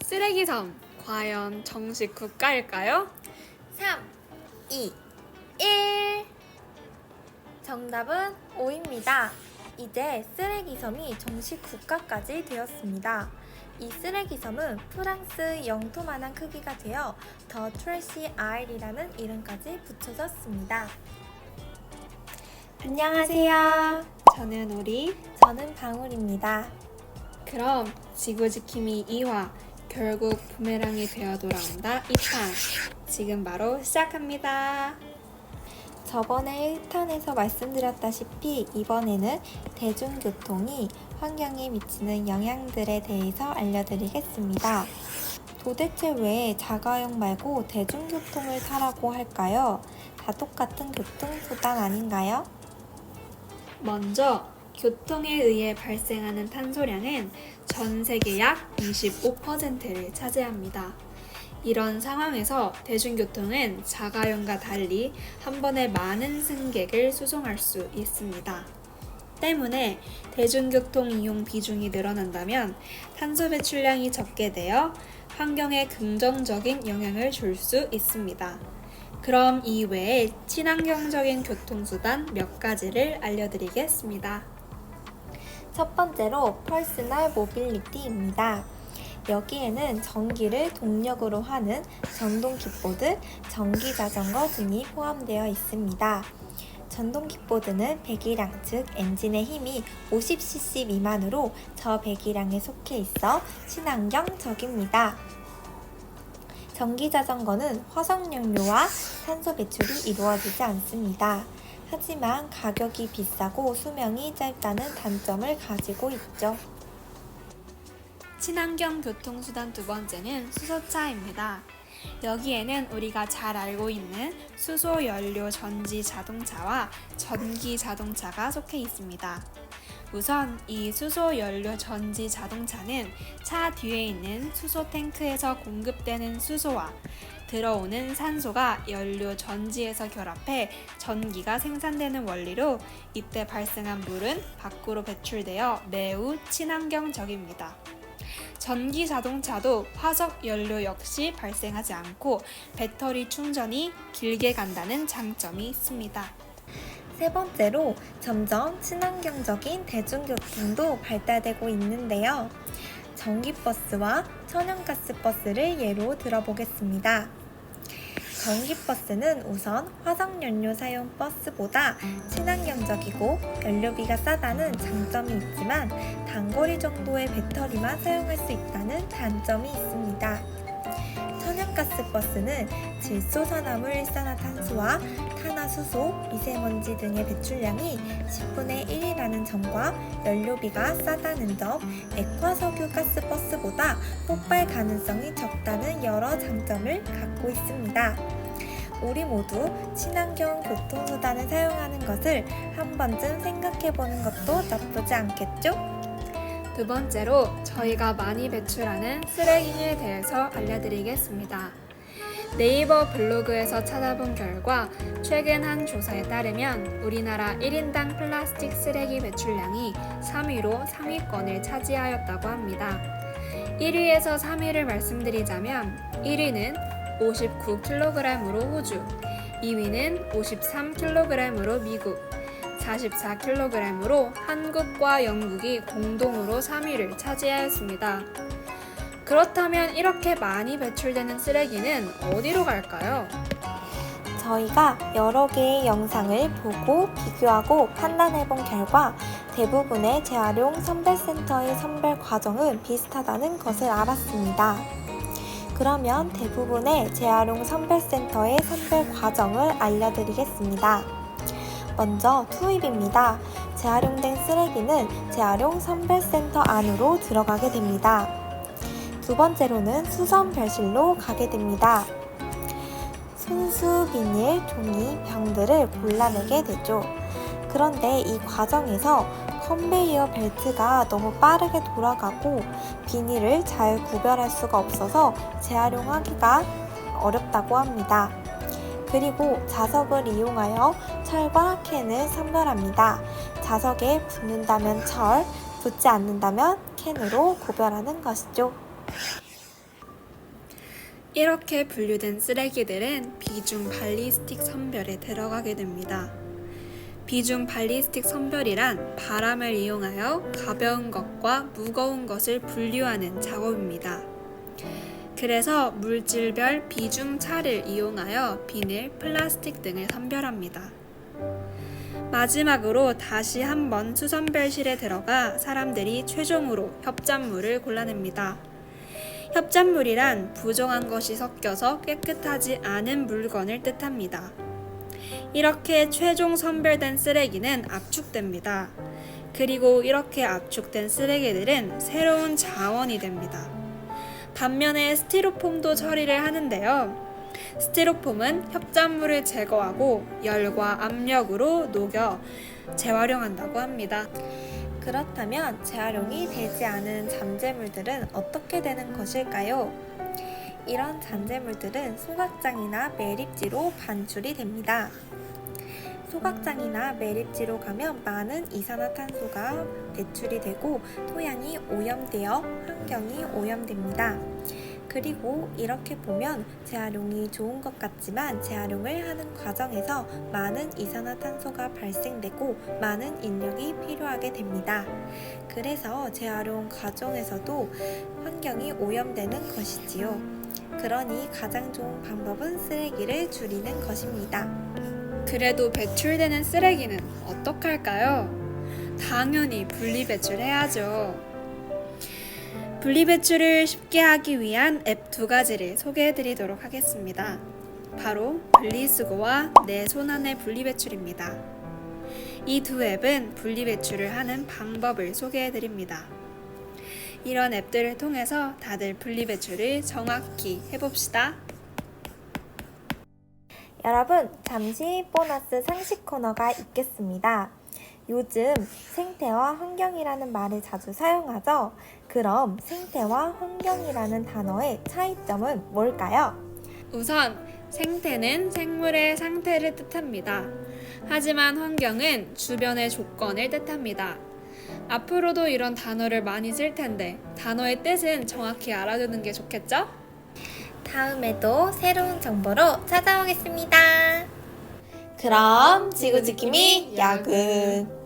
쓰레기섬, 과연 정식 국가일까요? 3, 2, 1. 정답은 5입니다. 이제 쓰레기섬이 정식 국가까지 되었습니다. 이 쓰레기섬은 프랑스 영토만한 크기가 되어 더 트래시 아일이라는 이름까지 붙여졌습니다. 안녕하세요. 저는 우리. 저는 방울입니다. 그럼 지구 지킴이 2화, 결국 부메랑이 되어 돌아온다 2탄. 지금 바로 시작합니다. 저번에 1탄에서 말씀드렸다시피 이번에는 대중교통이 환경에 미치는 영향들에 대해서 알려드리겠습니다. 도대체 왜 자가용 말고 대중교통을 타라고 할까요? 다 똑같은 교통수단 아닌가요? 먼저 교통에 의해 발생하는 탄소량은 전 세계 약 25%를 차지합니다. 이런 상황에서 대중교통은 자가용과 달리 한 번에 많은 승객을 수송할 수 있습니다. 때문에 대중교통 이용 비중이 늘어난다면 탄소 배출량이 적게 되어 환경에 긍정적인 영향을 줄 수 있습니다. 그럼 이 외에 친환경적인 교통수단 몇 가지를 알려드리겠습니다. 첫 번째로 퍼스널 모빌리티입니다. 여기에는 전기를 동력으로 하는 전동 킥보드, 전기 자전거 등이 포함되어 있습니다. 전동 킥보드는 배기량, 즉 엔진의 힘이 50cc 미만으로 저배기량에 속해 있어 친환경적입니다. 전기 자전거는 화석연료와 탄소 배출이 이루어지지 않습니다. 하지만 가격이 비싸고 수명이 짧다는 단점을 가지고 있죠. 친환경 교통수단 두 번째는 수소차입니다. 여기에는 우리가 잘 알고 있는 수소연료 전지 자동차와 전기 자동차가 속해 있습니다. 우선 이 수소연료 전지 자동차는 차 뒤에 있는 수소 탱크에서 공급되는 수소와 들어오는 산소가 연료 전지에서 결합해 전기가 생산되는 원리로 이때 발생한 물은 밖으로 배출되어 매우 친환경적입니다. 전기 자동차도 화석 연료 역시 발생하지 않고 배터리 충전이 길게 간다는 장점이 있습니다. 세 번째로 점점 친환경적인 대중교통도 발달되고 있는데요. 전기버스와 천연가스버스를 예로 들어보겠습니다. 전기버스는 우선 화석연료 사용 버스보다 친환경적이고 연료비가 싸다는 장점이 있지만 단거리 정도의 배터리만 사용할 수 있다는 단점이 있습니다. 천연가스버스는 질소산화물 일산화탄소와 탄화수소, 미세먼지 등의 배출량이 10분의 1이라는 점과 연료비가 싸다는 점, 액화석유 가스버스보다 폭발 가능성이 적다는 여러 장점을 갖고 있습니다. 우리 모두 친환경 교통수단을 사용하는 것을 한 번쯤 생각해보는 것도 나쁘지 않겠죠? 두 번째로 저희가 많이 배출하는 쓰레기에 대해서 알려드리겠습니다. 네이버 블로그에서 찾아본 결과 최근 한 조사에 따르면 우리나라 1인당 플라스틱 쓰레기 배출량이 3위로 상위권을 차지하였다고 합니다. 1위에서 3위를 말씀드리자면 1위는 59kg으로 호주, 2위는 53kg으로 미국, 44kg으로 한국과 영국이 공동으로 3위를 차지하였습니다. 그렇다면 이렇게 많이 배출되는 쓰레기는 어디로 갈까요? 저희가 여러 개의 영상을 보고 비교하고 판단해본 결과 대부분의 재활용 선별센터의 선별 과정은 비슷하다는 것을 알았습니다. 그러면 대부분의 재활용 선별센터의 선별 과정을 알려드리겠습니다. 먼저 투입입니다. 재활용된 쓰레기는 재활용 선별센터 안으로 들어가게 됩니다. 두 번째로는 수선별실로 가게 됩니다. 손수, 비닐, 종이, 병들을 골라내게 되죠. 그런데 이 과정에서 컨베이어 벨트가 너무 빠르게 돌아가고 비닐을 잘 구별할 수가 없어서 재활용하기가 어렵다고 합니다. 그리고 자석을 이용하여 철과 캔을 선별합니다. 자석에 붙는다면 철, 붙지 않는다면 캔으로 구별하는 것이죠. 이렇게 분류된 쓰레기들은 비중 발리스틱 선별에 들어가게 됩니다. 비중 발리스틱 선별이란 바람을 이용하여 가벼운 것과 무거운 것을 분류하는 작업입니다. 그래서 물질별 비중 차를 이용하여 비닐, 플라스틱 등을 선별합니다. 마지막으로 다시 한번 수선별실에 들어가 사람들이 최종으로 협잡물을 골라냅니다. 협잡물이란 부정한 것이 섞여서 깨끗하지 않은 물건을 뜻합니다. 이렇게 최종 선별된 쓰레기는 압축됩니다. 그리고 이렇게 압축된 쓰레기들은 새로운 자원이 됩니다. 반면에 스티로폼도 처리를 하는데요. 스티로폼은 협잡물을 제거하고 열과 압력으로 녹여 재활용한다고 합니다. 그렇다면 재활용이 되지 않은 잔재물들은 어떻게 되는 것일까요? 이런 잔재물들은 소각장이나 매립지로 반출이 됩니다. 소각장이나 매립지로 가면 많은 이산화탄소가 배출이 되고 토양이 오염되어 환경이 오염됩니다. 그리고 이렇게 보면 재활용이 좋은 것 같지만 재활용을 하는 과정에서 많은 이산화탄소가 발생되고 많은 인력이 필요하게 됩니다. 그래서 재활용 과정에서도 환경이 오염되는 것이지요. 그러니 가장 좋은 방법은 쓰레기를 줄이는 것입니다. 그래도 배출되는 쓰레기는 어떡할까요? 당연히 분리배출해야죠. 분리배출을 쉽게 하기 위한 앱 2가지를 소개해드리도록 하겠습니다. 바로 분리수거와 내 손안의 분리배출입니다. 이 두 앱은 분리배출을 하는 방법을 소개해드립니다. 이런 앱들을 통해서 다들 분리배출을 정확히 해봅시다. 여러분, 잠시 보너스 상식 코너가 있겠습니다. 요즘 생태와 환경이라는 말을 자주 사용하죠? 그럼 생태와 환경이라는 단어의 차이점은 뭘까요? 우선 생태는 생물의 상태를 뜻합니다. 하지만 환경은 주변의 조건을 뜻합니다. 앞으로도 이런 단어를 많이 쓸 텐데 단어의 뜻은 정확히 알아두는 게 좋겠죠? 다음에도 새로운 정보로 찾아오겠습니다. 그럼 지구지킴이 야근!